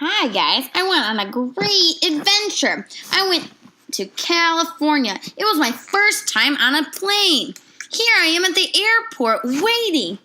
Hi guys, I went on a great adventure. I went to California. It was my first time on a plane. Here I am at the airport waiting.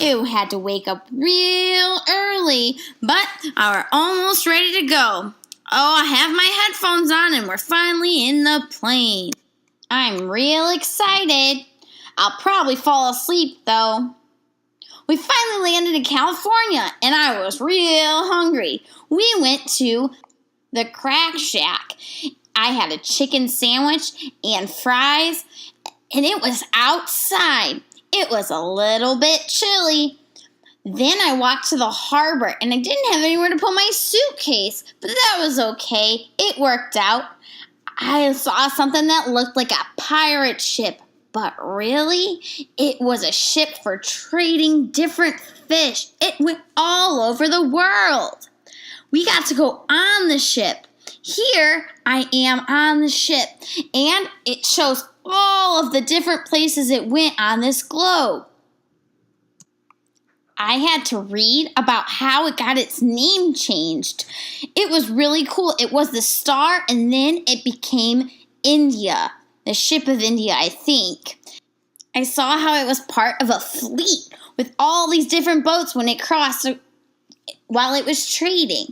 Ew, had to wake up real early, but we're almost ready to go. Oh, I have my headphones on and we're finally in the plane. I'm real excited. I'll probably fall asleep though. We finally landed in California, and I was real hungry. We went to the Crack Shack. I had a chicken sandwich and fries, and it was outside. It was a little bit chilly. Then I walked to the harbor, and I didn't have anywhere to put my suitcase, but that was okay. It worked out. I saw something that looked like a pirate ship. But really, it was a ship for trading different fish. It went all over the world. We got to go on the ship. Here I am on the ship, and it shows all of the different places it went on this globe. I had to read about how it got its name changed. It was really cool. It was the Star, and then it became India. The Ship of India, I think. I saw how it was part of a fleet with all these different boats when it crossed while it was trading.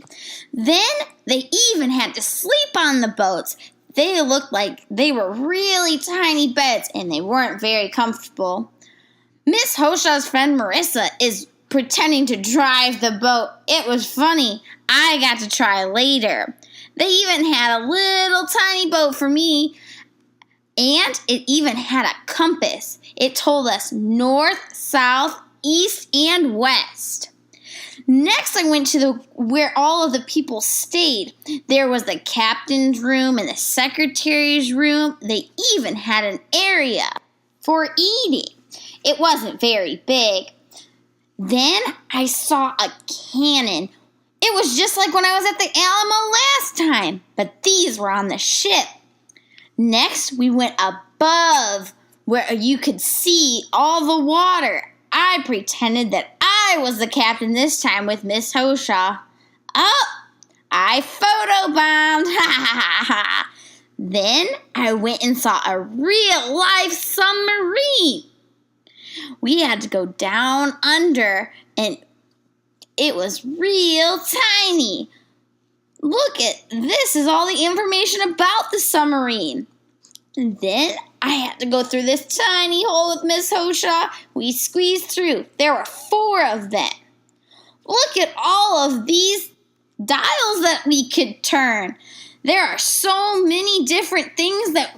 Then they even had to sleep on the boats. They looked like they were really tiny beds and they weren't very comfortable. Miss Hosha's friend Marissa is pretending to drive the boat. It was funny. I got to try later. They even had a little tiny boat for me. And it even had a compass. It told us north, south, east, and west. Next, I went to where all of the people stayed. There was the captain's room and the secretary's room. They even had an area for eating. It wasn't very big. Then I saw a cannon. It was just like when I was at the Alamo last time, but these were on the ship. Next, we went above where you could see all the water. I pretended that I was the captain this time with Miss Hosha. Oh, I photobombed. Ha ha ha. Then I went and saw a real-life submarine. We had to go down under, and it was real tiny. Look at this is all the information about the submarine. And then I had to go through this tiny hole with Miss Hosha. We squeezed through. There were 4 of them. Look at all of these dials that we could turn. There are so many different things that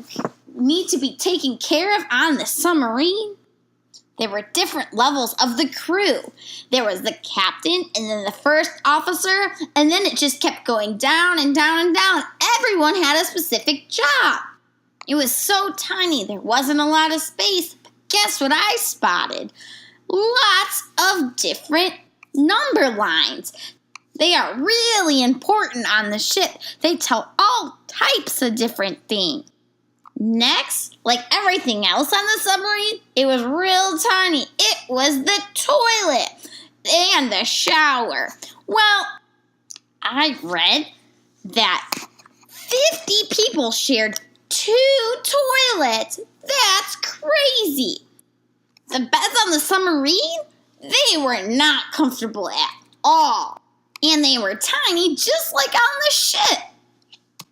need to be taken care of on the submarine. There were different levels of the crew. There was the captain and then the first officer, and then it just kept going down and down and down. Everyone had a specific job. It was so tiny, there wasn't a lot of space. But guess what I spotted? Lots of different number lines. They are really important on the ship. They tell all types of different things. Next, like everything else on the submarine, it was real tiny. It was the toilet and the shower. Well, I read that 50 people shared 2 toilets. That's crazy. The beds on the submarine, they were not comfortable at all. And they were tiny just like on the ship.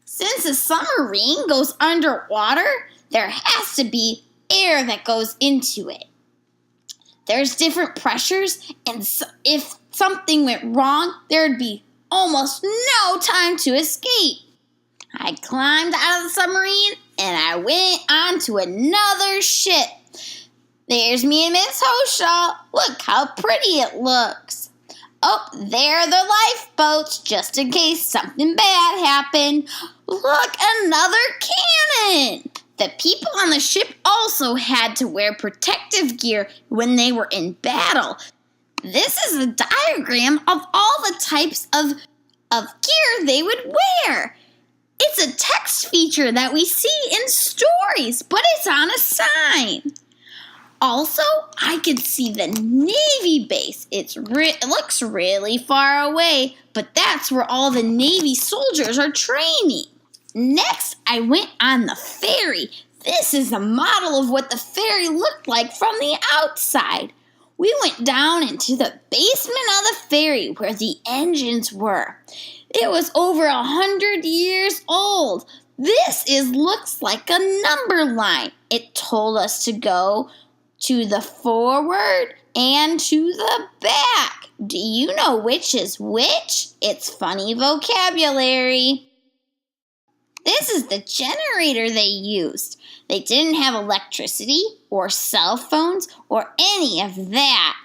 Since the submarine goes underwater, there has to be air that goes into it. There's different pressures, and so if something went wrong, there'd be almost no time to escape. I climbed out of the submarine, and I went on to another ship. There's me and Miss Hosha. Look how pretty it looks. Oh, there are the lifeboats, just in case something bad happened. Look, another cannon! The people on the ship also had to wear protective gear when they were in battle. This is a diagram of all the types of gear they would wear. It's a text feature that we see in stories, but it's on a sign. Also, I could see the Navy base. It looks really far away, but that's where all the Navy soldiers are training. Next, I went on the ferry. This is a model of what the ferry looked like from the outside. We went down into the basement of the ferry where the engines were. It was over 100 years old. This looks like a number line. It told us to go to the forward and to the back. Do you know which is which? It's funny vocabulary. This is the generator they used. They didn't have electricity or cell phones or any of that.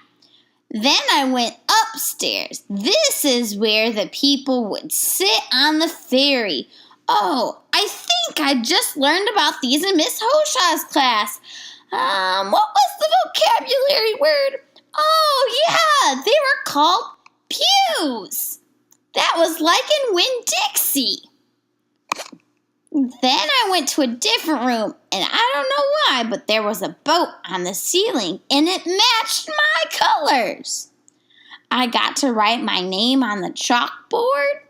Then I went upstairs. This is where the people would sit on the ferry. Oh, I think I just learned about these in Miss Hoshaw's class. What was the vocabulary word? Oh, yeah, they were called pews. That was like in Winn-Dixie. Then I went to a different room, and I don't know why, but there was a boat on the ceiling, and it matched my colors. I got to write my name on the chalkboard,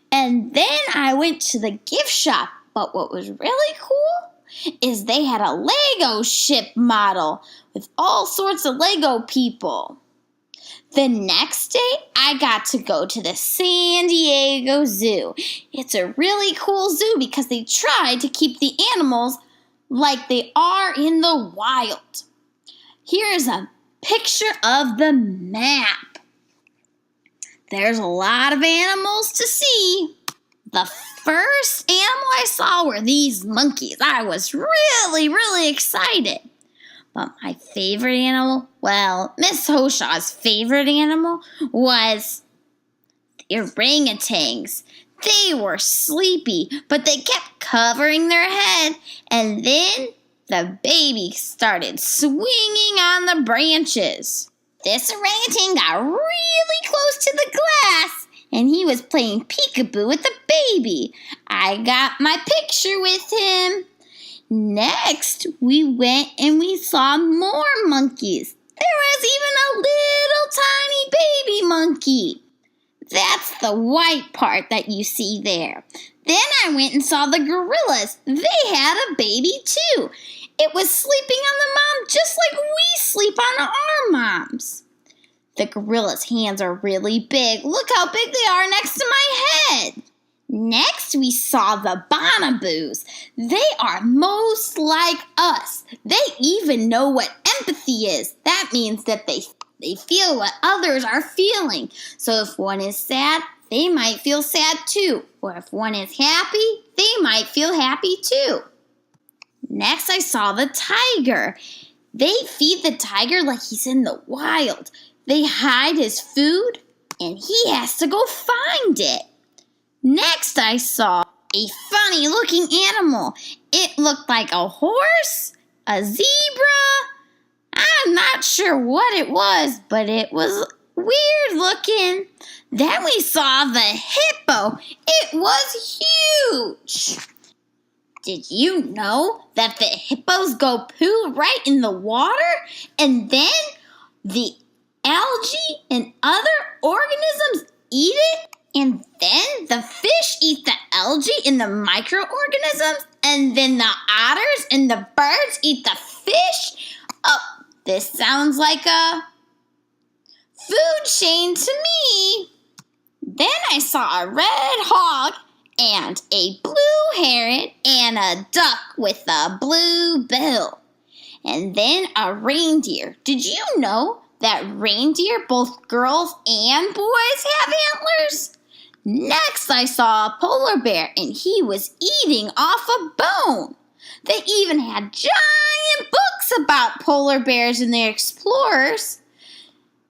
and then I went to the gift shop. But what was really cool is they had a Lego ship model with all sorts of Lego people. The next day, I got to go to the San Diego Zoo. It's a really cool zoo because they try to keep the animals like they are in the wild. Here's a picture of the map. There's a lot of animals to see. The first animal I saw were these monkeys. I was really, really excited. But my favorite animal, well, Miss Hoshaw's favorite animal was the orangutans. They were sleepy, but they kept covering their head, and then the baby started swinging on the branches. This orangutan got really close to the glass, and he was playing peekaboo with the baby. I got my picture with him. Next, we went and we saw more monkeys. There was even a little tiny baby monkey. That's the white part that you see there. Then I went and saw the gorillas. They had a baby too. It was sleeping on the mom just like we sleep on our moms. The gorilla's hands are really big. Look how big they are next to my head. Next, we saw the bonobos. They are most like us. They even know what empathy is. That means that they feel what others are feeling. So if one is sad, they might feel sad too. Or if one is happy, they might feel happy too. Next, I saw the tiger. They feed the tiger like he's in the wild. They hide his food, and he has to go find it. Next, I saw a funny-looking animal. It looked like a horse, a zebra. I'm not sure what it was, but it was weird-looking. Then we saw the hippo. It was huge. Did you know that the hippos go poo right in the water, and then the algae and other organisms eat it? And then the fish eat the algae and the microorganisms, and then the otters and the birds eat the fish. Oh, this sounds like a food chain to me. Then I saw a red hog and a blue heron and a duck with a blue bill. And then a reindeer. Did you know that reindeer, both girls and boys, have antlers? Next, I saw a polar bear, and he was eating off a bone. They even had giant books about polar bears and their explorers.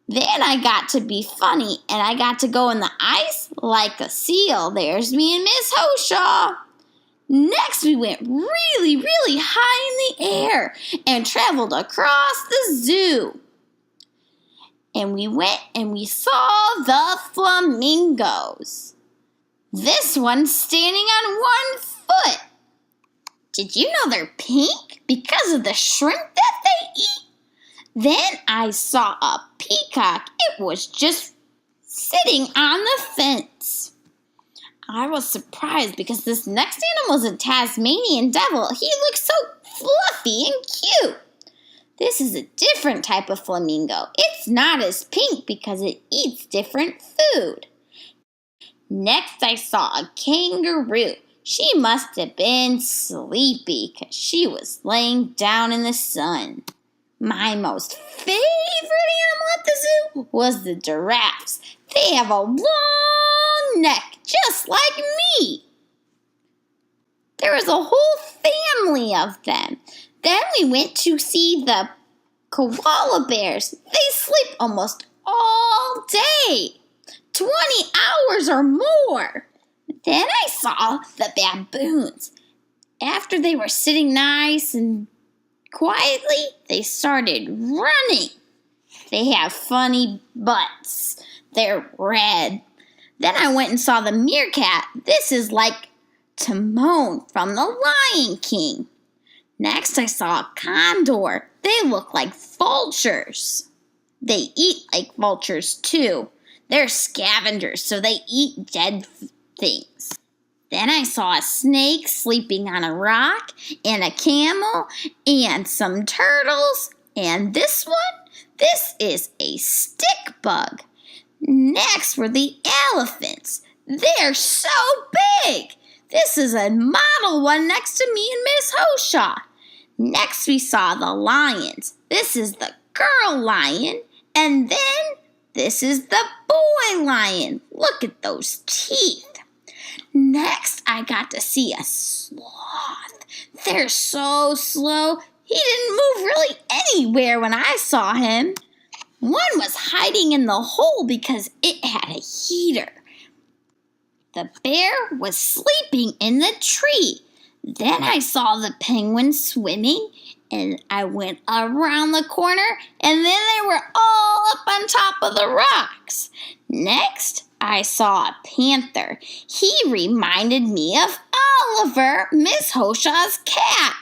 Then I got to be funny, and I got to go in the ice like a seal. There's me and Miss Hoshaw. Next, we went really, really high in the air and traveled across the zoo. And we went and we saw the flamingos. This one's standing on one foot. Did you know they're pink because of the shrimp that they eat? Then I saw a peacock. It was just sitting on the fence. I was surprised because this next animal is a Tasmanian devil. He looks so fluffy and cute. This is a different type of flamingo. It's not as pink because it eats different food. Next, I saw a kangaroo. She must have been sleepy because she was laying down in the sun. My most favorite animal at the zoo was the giraffes. They have a long neck, just like me. There was a whole family of them. Then we went to see the koala bears. They sleep almost all day, 20 hours or more. Then I saw the baboons. After they were sitting nice and quietly, they started running. They have funny butts. They're red. Then I went and saw the meerkat. This is like Timon from The Lion King. Next, I saw a condor. They look like vultures. They eat like vultures, too. They're scavengers, so they eat dead things. Then I saw a snake sleeping on a rock, and a camel, and some turtles. And this is a stick bug. Next were the elephants. They're so big. This is a model one next to me and Miss Hoshaw. Next we saw the lions. This is the girl lion. And then this is the boy lion. Look at those teeth. Next I got to see a sloth. They're so slow. He didn't move really anywhere when I saw him. One was hiding in the hole because it had a heater. The bear was sleeping in the tree. Then I saw the penguin swimming, and I went around the corner, and then they were all up on top of the rocks. Next, I saw a panther. He reminded me of Oliver, Miss Hoshaw's cat.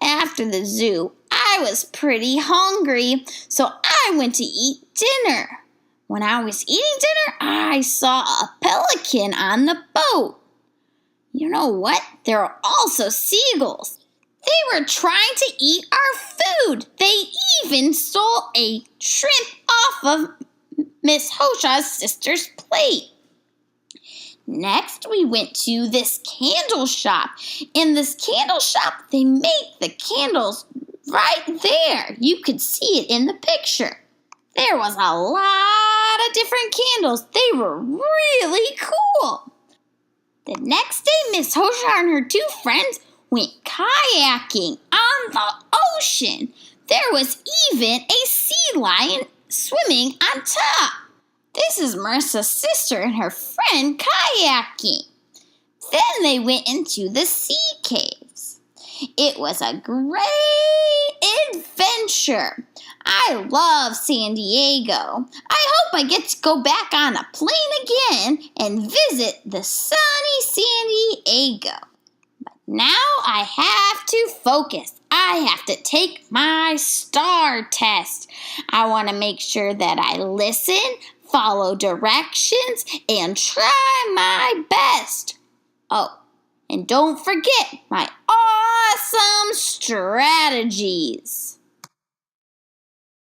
After the zoo, I was pretty hungry, so I went to eat dinner. When I was eating dinner, I saw a pelican on the boat. You know what? There are also seagulls. They were trying to eat our food. They even stole a shrimp off of Miss Hoshaw's sister's plate. Next, we went to this candle shop. In this candle shop, they make the candles right there. You could see it in the picture. There was a lot of different candles. They were really cool. The next day, Miss Hoshaw and her two friends went kayaking on the ocean. There was even a sea lion swimming on top. This is Marissa's sister and her friend kayaking. Then they went into the sea caves. It was a great adventure. I love San Diego. I hope I get to go back on a plane again and visit the sunny San Diego. But now I have to focus. I have to take my STAR test. I want to make sure that I listen, follow directions, and try my best. Oh, and don't forget my awesome strategies.